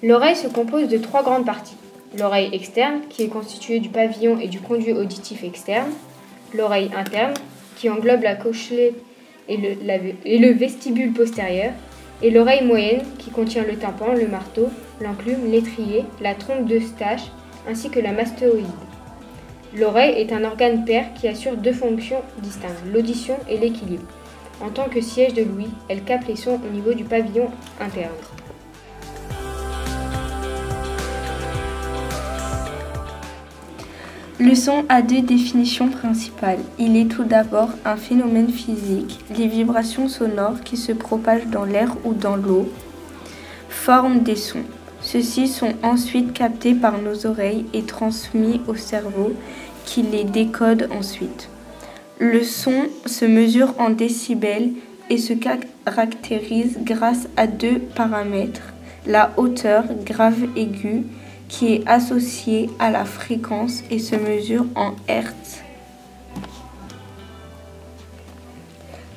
L'oreille se compose de 3 grandes parties. L'oreille externe, qui est constituée du pavillon et du conduit auditif externe. L'oreille interne, qui englobe la cochlée et le vestibule postérieur. Et l'oreille moyenne, qui contient le tympan, le marteau, l'enclume, l'étrier, la trompe d'Eustache, ainsi que la mastéoïde. L'oreille est un organe pair qui assure 2 fonctions distinctes, l'audition et l'équilibre. En tant que siège de l'ouïe, elle capte les sons au niveau du pavillon interne. Le son a 2 définitions principales. Il est tout d'abord un phénomène physique. Les vibrations sonores qui se propagent dans l'air ou dans l'eau forment des sons. Ceux-ci sont ensuite captés par nos oreilles et transmis au cerveau qui les décode ensuite. Le son se mesure en décibels et se caractérise grâce à 2 paramètres. La hauteur grave-aiguë qui est associée à la fréquence et se mesure en Hertz.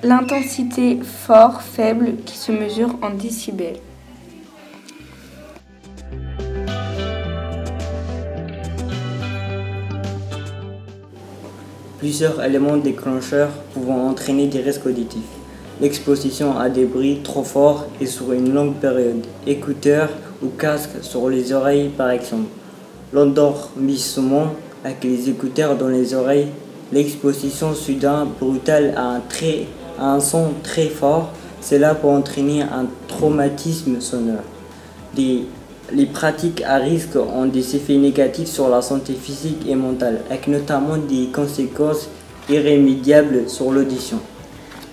L'intensité fort-faible qui se mesure en décibels. Plusieurs éléments déclencheurs pouvant entraîner des risques auditifs. L'exposition à des bruits trop forts et sur une longue période. Écouteurs ou casques sur les oreilles par exemple. L'endormissement avec les écouteurs dans les oreilles. L'exposition soudaine brutale à un son très fort. Cela peut entraîner un traumatisme sonore. Les pratiques à risque ont des effets négatifs sur la santé physique et mentale, avec notamment des conséquences irrémédiables sur l'audition.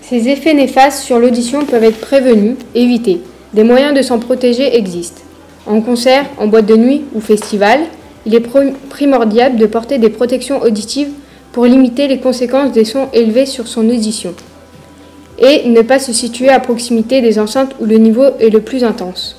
Ces effets néfastes sur l'audition peuvent être prévenus, évités. Des moyens de s'en protéger existent. En concert, en boîte de nuit ou festival, il est primordial de porter des protections auditives pour limiter les conséquences des sons élevés sur son audition et ne pas se situer à proximité des enceintes où le niveau est le plus intense.